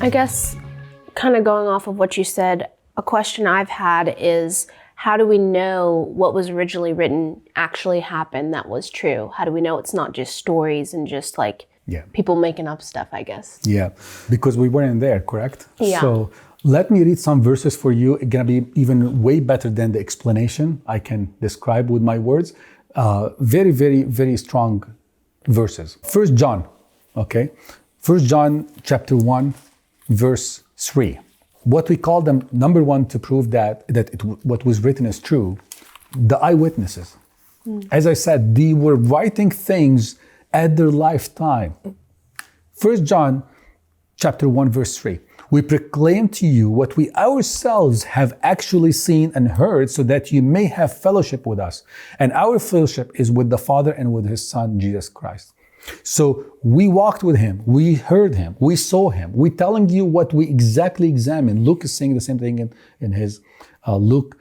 I guess, kind of going off of what you said, a question I've had is, how do we know what was originally written actually happened that was true? How do we know it's not just stories and just like people making up stuff, I guess? Yeah, because we weren't there, correct? Yeah. So let me read some verses for you. It's going to be even way better than the explanation I can describe with my words. Very, very, very strong verses. 1 John, okay? 1 John chapter 1, verse 3. What we call them, number one, to prove that what was written is true, the eyewitnesses. As I said, they were writing things at their lifetime. 1 John chapter 1, verse 3. We proclaim to you what we ourselves have actually seen and heard, so that you may have fellowship with us. And our fellowship is with the Father and with His Son, Jesus Christ. So we walked with Him, we heard Him, we saw Him. We're telling you what we exactly examined. Luke is saying the same thing in his Luke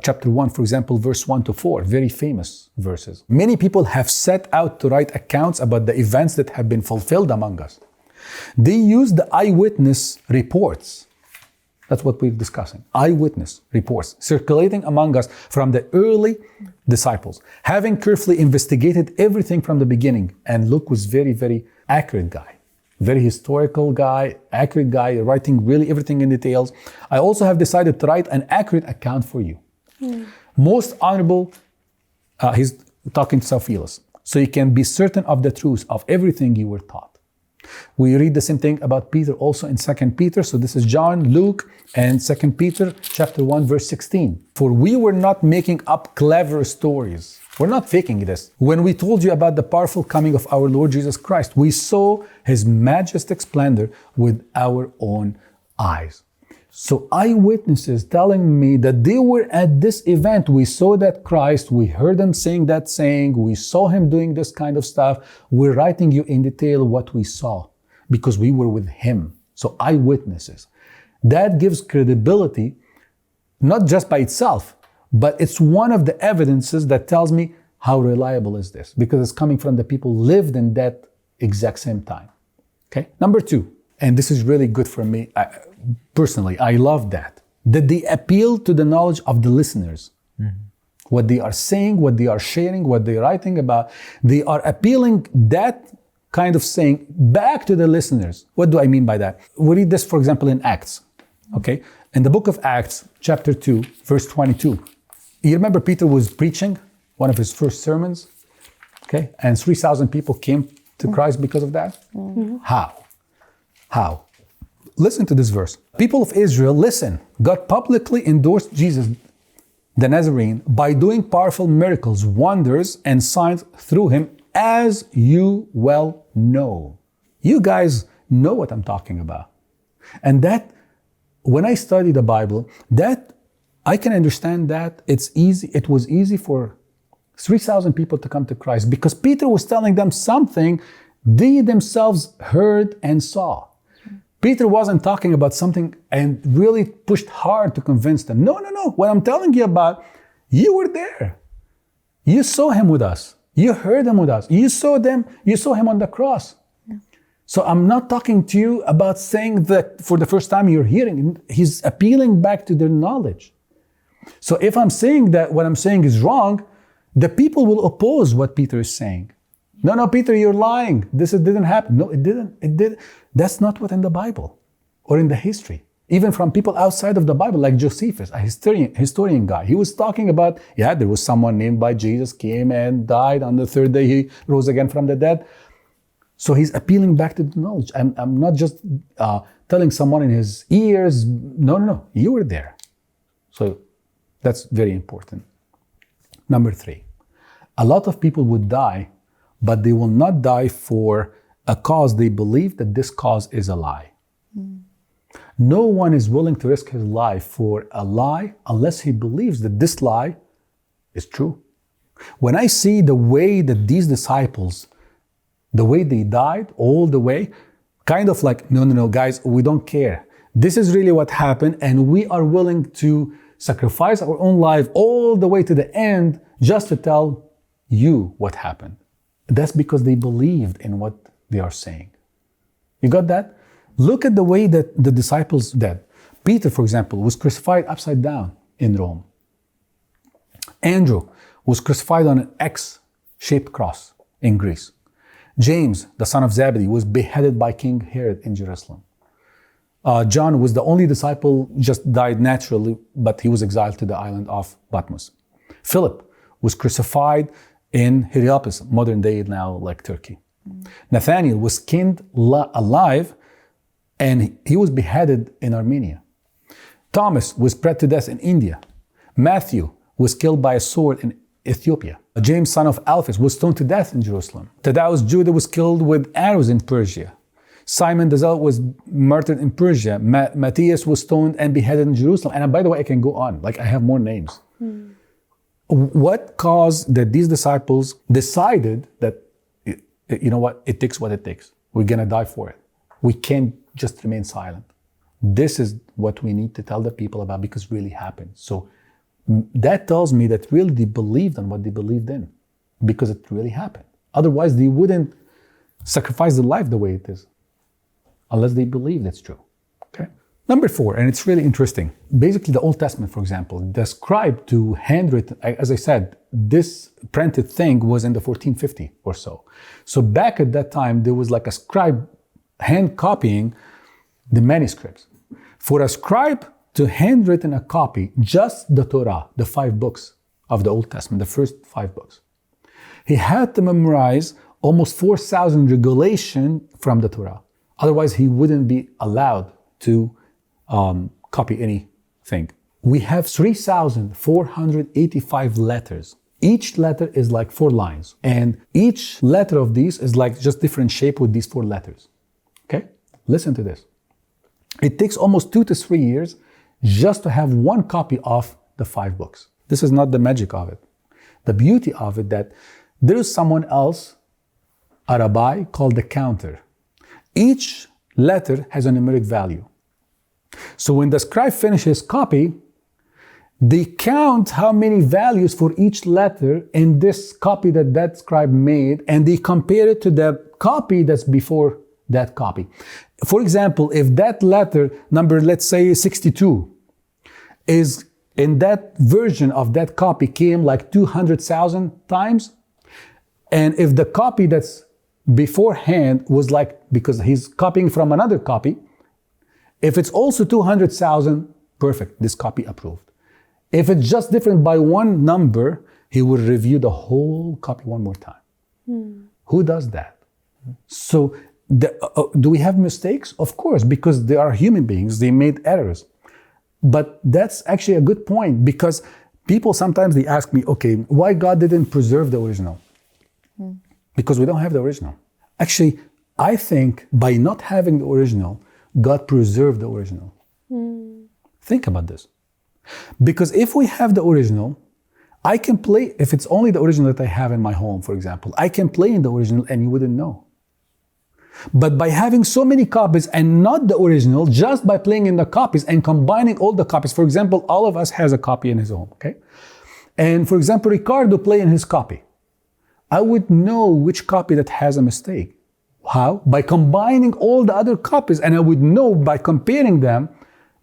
chapter 1, for example, verse 1 to 4, very famous verses. Many people have set out to write accounts about the events that have been fulfilled among us. They use the eyewitness reports. That's what we're discussing. Eyewitness reports circulating among us from the early disciples, having carefully investigated everything from the beginning. And Luke was very, very accurate guy, very historical guy, accurate guy, writing really everything in details. I also have decided to write an accurate account for you. Most honorable, he's talking to Theophilus, so you can be certain of the truth of everything you were taught. We read the same thing about Peter also in 2 Peter. So this is John, Luke, and 2 Peter chapter 1, verse 16. For we were not making up clever stories. We're not faking this. When we told you about the powerful coming of our Lord Jesus Christ, we saw His majestic splendor with our own eyes. So eyewitnesses telling me that they were at this event. We saw that Christ, we heard Him saying that saying, we saw Him doing this kind of stuff. We're writing you in detail what we saw because we were with Him. So eyewitnesses. That gives credibility, not just by itself, but it's one of the evidences that tells me how reliable is this, because it's coming from the people who lived in that exact same time. Okay. Number two, and this is really good for me. Personally, I love that they appeal to the knowledge of the listeners. What they are saying, what they are sharing, what they're writing about, they are appealing that kind of saying back to the listeners. What do I mean by that? We read this, for example, in Acts, okay? In the book of Acts, chapter 2, verse 22. You remember Peter was preaching one of his first sermons, okay? And 3,000 people came to Christ because of that? How? Listen to this verse. People of Israel, listen. God publicly endorsed Jesus, the Nazarene, by doing powerful miracles, wonders, and signs through Him, as you well know. You guys know what I'm talking about. And that, when I study the Bible, that I can understand that it's easy. It was easy for 3,000 people to come to Christ because Peter was telling them something they themselves heard and saw. Peter wasn't talking about something and really pushed hard to convince them. No. What I'm telling you about, you were there. You saw Him with us. You heard Him with us. You saw Him on the cross. Yeah. So I'm not talking to you about saying that for the first time you're hearing. He's appealing back to their knowledge. So if I'm saying that what I'm saying is wrong, the people will oppose what Peter is saying. No, Peter, you're lying. This didn't happen. No, it didn't. It did. That's not what in the Bible or in the history. Even from people outside of the Bible, like Josephus, a historian guy. He was talking about, there was someone named by Jesus, came and died. On the third day, He rose again from the dead. So he's appealing back to the knowledge. I'm not just telling someone in his ears, no, you were there. So that's very important. Number 3, a lot of people would die, but they will not die for a cause they believe that this cause is a lie. No one is willing to risk his life for a lie unless he believes that this lie is true. When I see the way that these disciples, the way they died all the way, kind of like, no, guys, we don't care. This is really what happened, and we are willing to sacrifice our own life all the way to the end just to tell you what happened. That's because they believed in what they are saying. You got that? Look at the way that the disciples did. Peter, for example, was crucified upside down in Rome. Andrew was crucified on an X-shaped cross in Greece. James, the son of Zebedee, was beheaded by King Herod in Jerusalem. John was the only disciple, just died naturally, but he was exiled to the island of Patmos. Philip was crucified in Hierapolis, modern day now like Turkey. Nathaniel was skinned alive and he was beheaded in Armenia. Thomas was put to death in India. Matthew was killed by a sword in Ethiopia. James, son of Alphaeus, was stoned to death in Jerusalem. Thaddeus Judah was killed with arrows in Persia. Simon the Zealot was martyred in Persia. Matthias was stoned and beheaded in Jerusalem. And by the way, I can go on. Like, I have more names. What caused that these disciples decided that, you know what, it takes what it takes. We're going to die for it. We can't just remain silent. This is what we need to tell the people about because it really happened. So that tells me that really they believed in what they believed in because it really happened. Otherwise, they wouldn't sacrifice their life the way it is unless they believe it's true. Okay. Number 4, and it's really interesting. Basically, the Old Testament, for example, the scribe to handwritten, as I said, this printed thing was in the 1450 or so. So back at that time, there was like a scribe hand copying the manuscripts. For a scribe to handwritten a copy, just the Torah, the 5 books of the Old Testament, the first 5 books, he had to memorize almost 4,000 regulations from the Torah. Otherwise, he wouldn't be allowed to copy anything. We have 3,485 letters. Each letter is like 4 lines. And each letter of these is like just different shape with these 4 letters. Okay? Listen to this. It takes almost 2 to 3 years just to have one copy of the 5 books. This is not the magic of it. The beauty of it that there is someone else, a rabbi, called the counter. Each letter has a numeric value. So when the scribe finishes copy, they count how many values for each letter in this copy that scribe made, and they compare it to the copy that's before that copy. For example, if that letter number, let's say 62, is in that version of that copy came like 200,000 times, and if the copy that's beforehand was like, because he's copying from another copy, if it's also 200,000, perfect, this copy approved. If it's just different by one number, he will review the whole copy one more time. Who does that? So do we have mistakes? Of course, because they are human beings, they made errors. But that's actually a good point, because people sometimes they ask me, okay, why God didn't preserve the original? Because we don't have the original. Actually, I think by not having the original, God preserved the original. Think about this. Because if we have the original, I can play, if it's only the original that I have in my home, for example, I can play in the original and you wouldn't know. But by having so many copies and not the original, just by playing in the copies and combining all the copies, for example, all of us has a copy in his home, okay? And for example, Ricardo play in his copy. I would know which copy that has a mistake. How? By combining all the other copies, and I would know by comparing them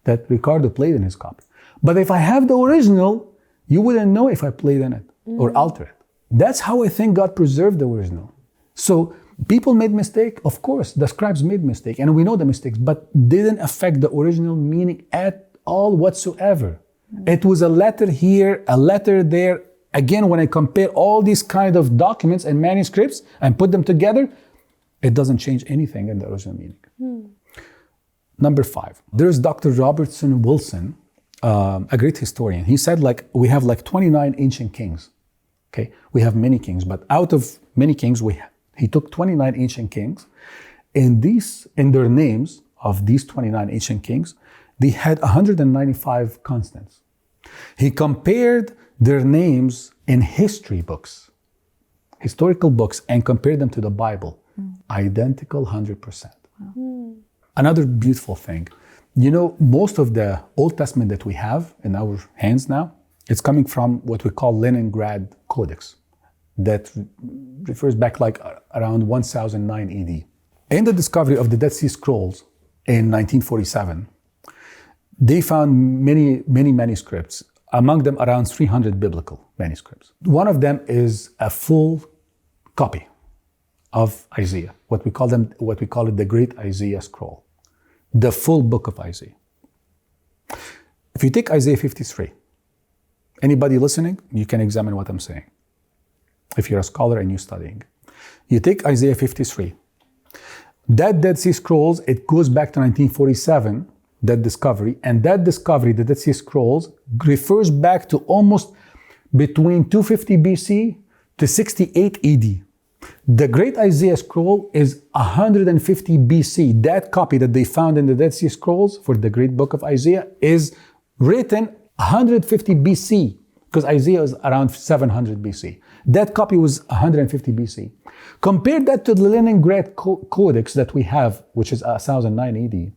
that Ricardo played in his copy. But if I have the original, you wouldn't know if I played in it or altered it. That's how I think God preserved the original. So people made mistake, of course, the scribes made mistake, and we know the mistakes, but didn't affect the original meaning at all whatsoever. It was a letter here, a letter there. Again, when I compare all these kind of documents and manuscripts and put them together, it doesn't change anything in the original meaning. Number 5, there's Dr. Robertson Wilson, a great historian. He said we have 29 ancient kings. Okay, we have many kings, but out of many kings, he took 29 ancient kings, and in their names of these 29 ancient kings, they had 195 constants. He compared their names in history books, historical books, and compared them to the Bible. Identical 100%. Another beautiful thing, most of the Old Testament that we have in our hands now, it's coming from what we call Leningrad Codex that refers back around 1009 AD. In the discovery of the Dead Sea Scrolls, in 1947, they found many, many manuscripts, among them around 300 biblical manuscripts. One of them is a full copy of Isaiah, what we call it the Great Isaiah Scroll, the full book of Isaiah. If you take Isaiah 53, anybody listening, you can examine what I'm saying. If you're a scholar and you're studying, you take Isaiah 53. That Dead Sea Scrolls, it goes back to 1947, that discovery, and that discovery, the Dead Sea Scrolls, refers back to almost between 250 BC to 68 AD. The Great Isaiah Scroll is 150 BC. That copy that they found in the Dead Sea Scrolls for the Great Book of Isaiah is written 150 BC, because Isaiah is around 700 BC. That copy was 150 BC. Compare that to the Leningrad Codex that we have, which is 1009 AD,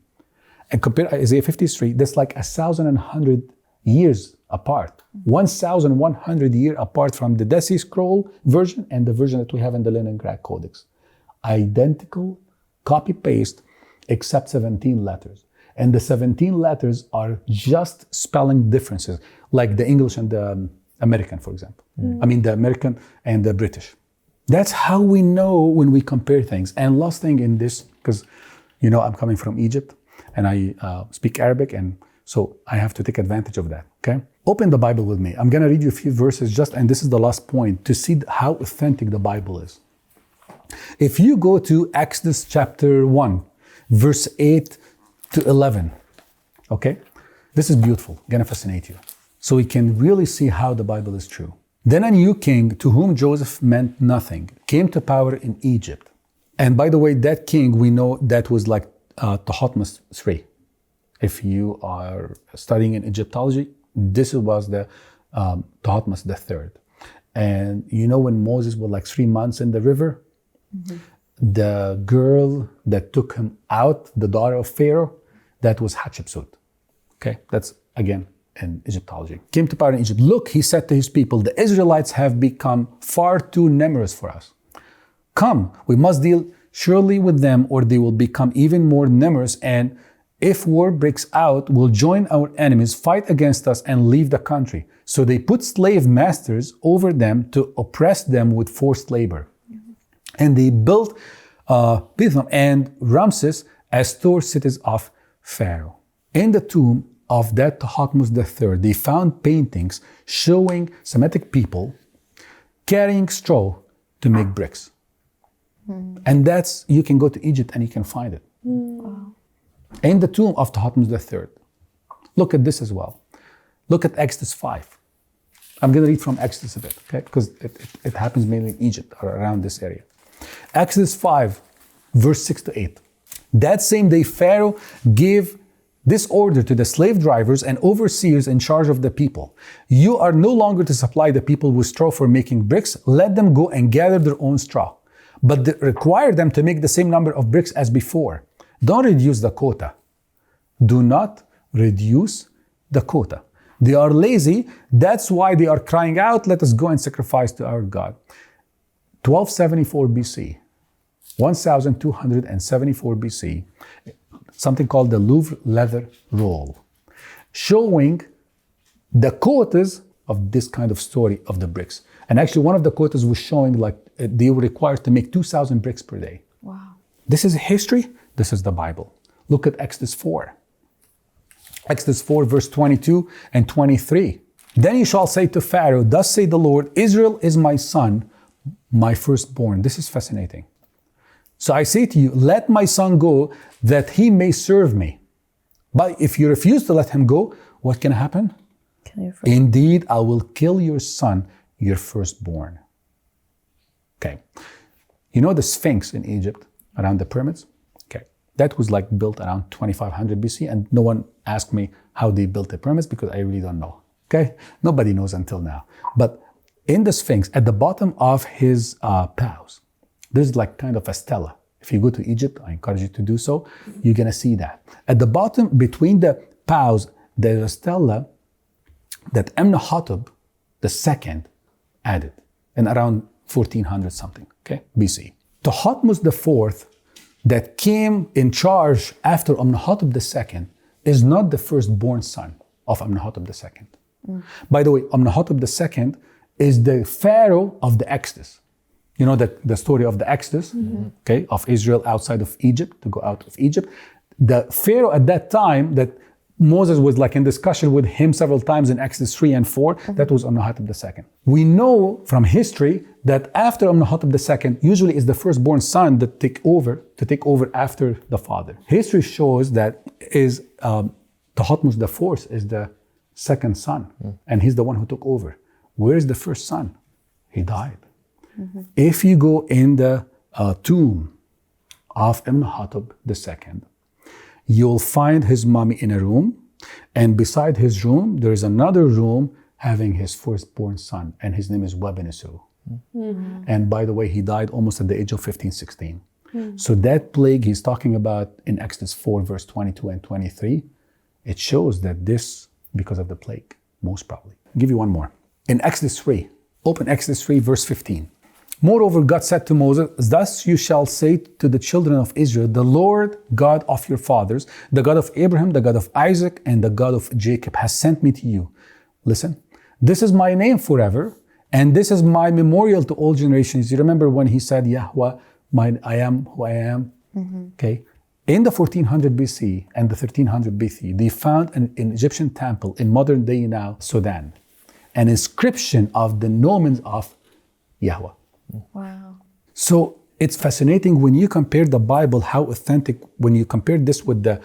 and compare Isaiah 53, that's like 1,100 years apart. 1,100 years apart from the Dead Sea Scroll version and the version that we have in the Leningrad Codex. Identical, copy-paste, except 17 letters. And the 17 letters are just spelling differences, like the English and the American, for example. I mean, the American and the British. That's how we know when we compare things. And last thing in this, because you know I'm coming from Egypt and I speak Arabic, and so I have to take advantage of that, okay? Open the Bible with me. I'm gonna read you a few verses and this is the last point, to see how authentic the Bible is. If you go to Exodus chapter 1, verse 8 to 11, okay? This is beautiful, gonna fascinate you. So we can really see how the Bible is true. Then a new king, to whom Joseph meant nothing, came to power in Egypt. And by the way, that king, we know that was like Thutmose III. If you are studying in Egyptology, this was the Thutmose III. And you know when Moses was like 3 months in the river, the girl that took him out, the daughter of Pharaoh, that was Hatshepsut. Okay, that's again in Egyptology. Came to power in Egypt. Look, he said to his people, the Israelites have become far too numerous for us. Come, we must deal surely with them, or they will become even more numerous, and if war breaks out, we'll join our enemies, fight against us, and leave the country. So they put slave masters over them to oppress them with forced labor. And they built Pithom and Ramses as store cities of Pharaoh. In the tomb of that Thutmose III, they found paintings showing Semitic people carrying straw to make bricks. And that's, you can go to Egypt and you can find it. Wow. In the tomb of Thutmose III. Look at this as well. Look at Exodus 5. I'm going to read from Exodus a bit, okay? Because it happens mainly in Egypt or around this area. Exodus 5, verse 6 to 8. That same day, Pharaoh gave this order to the slave drivers and overseers in charge of the people. You are no longer to supply the people with straw for making bricks. Let them go and gather their own straw. But require them to make the same number of bricks as before. Don't reduce the quota. Do not reduce the quota. They are lazy. That's why they are crying out, let us go and sacrifice to our God. 1274 BC, 1274 BC, something called the Louvre leather roll, showing the quotas of this kind of story of the bricks. And actually one of the quotas was showing like they were required to make 2,000 bricks per day. Wow. This is history. This is the Bible. Look at Exodus 4. Exodus 4, verse 22 and 23. Then you shall say to Pharaoh, thus say the Lord, Israel is my son, my firstborn. This is fascinating. So I say to you, let my son go that he may serve me. But if you refuse to let him go, what can happen? Indeed, I will kill your son, your firstborn. Okay. You know the Sphinx in Egypt around the pyramids? Okay. That was like built around 2500 BC, and no one asked me how they built the pyramids because I really don't know. Okay. Nobody knows until now. But in the Sphinx, at the bottom of his paws, there's like kind of a stela. If you go to Egypt, I encourage you to do so, you're gonna see that. At the bottom, between the paws, there's a stela that Amenhotep II added in around 1400 something, okay, BC. Thutmose IV that came in charge after Amenhotep II is not the firstborn son of Amenhotep II. By the way, Amenhotep II is the pharaoh of the Exodus. You know the story of the Exodus, okay, of Israel outside of Egypt, to go out of Egypt. The pharaoh at that time that Moses was like in discussion with him several times in Exodus 3 and 4, that was Amenhotep II. We know from history that after Amenhotep II, usually is the firstborn son that take over after the father. History shows that is Thutmose IV is the second son, and he's the one who took over. Where is the first son? He died. If you go in the tomb of Amenhotep II, you'll find his mummy in a room, and beside his room, there is another room having his firstborn son, and his name is Wabenesu. And by the way, he died almost at the age of 15, 16. So that plague he's talking about in Exodus 4, verse 22 and 23, it shows that this, because of the plague, most probably. I'll give you one more. In Exodus 3, open Exodus 3, verse 15. Moreover, God said to Moses, thus you shall say to the children of Israel, the Lord God of your fathers, the God of Abraham, the God of Isaac, and the God of Jacob has sent me to you. Listen, this is my name forever, and this is my memorial to all generations. You remember when he said, Yahweh, I am who I am? Okay. In the 1400 BC and the 1300 BC, they found an Egyptian temple in modern day now, Sudan, an inscription of the nomen of Yahweh. Wow. So it's fascinating when you compare the Bible, how authentic, when you compare this with the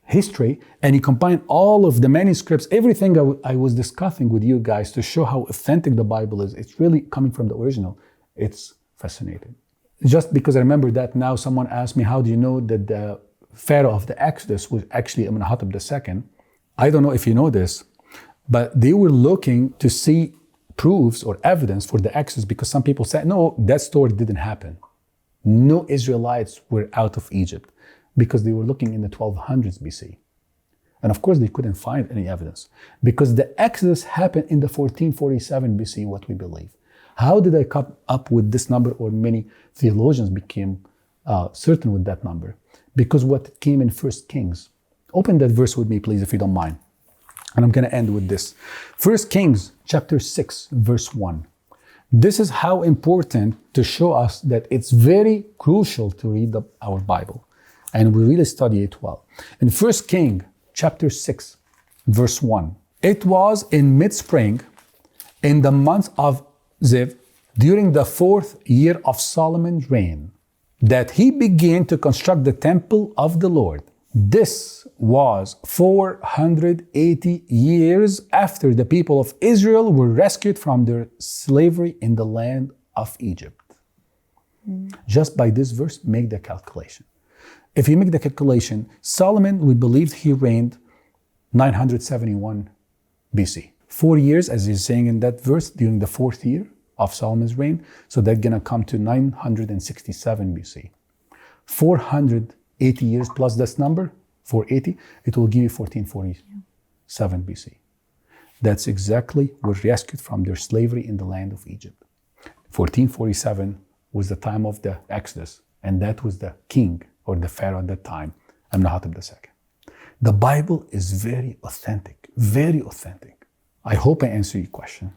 history and you combine all of the manuscripts, everything I was discussing with you guys to show how authentic the Bible is. It's really coming from the original. It's fascinating. Just because I remember that now someone asked me, how do you know that the Pharaoh of the Exodus was actually Amenhotep II? I don't know if you know this, but they were looking to see proofs or evidence for the Exodus because some people said, no, that story didn't happen. No Israelites were out of Egypt because they were looking in the 1200s BC. And of course, they couldn't find any evidence because the Exodus happened in the 1447 BC, what we believe. How did I come up with this number, or many theologians became certain with that number? Because what came in 1 Kings. Open that verse with me, please, if you don't mind. And I'm going to end with this. 1 Kings chapter 6, verse 1. This is how important to show us that it's very crucial to read our Bible. And we really study it well. In 1 Kings chapter 6, verse 1. It was in mid-spring, in the month of Ziv, during the 4th year of Solomon's reign, that he began to construct the temple of the Lord. This was 480 years after the people of Israel were rescued from their slavery in the land of Egypt. Just by this verse, make the calculation. If you make the calculation, Solomon, we believe he reigned 971 BC. 4 years, as he's saying in that verse, during the 4th year of Solomon's reign. So that's going to come to 967 BC. 480 years plus this number, 480, it will give you 1447 BC. That's exactly were rescued from their slavery in the land of Egypt. 1447 was the time of the Exodus, and that was the king or the pharaoh at that time, Amenhotep II. The Bible is very authentic, very authentic. I hope I answer your question.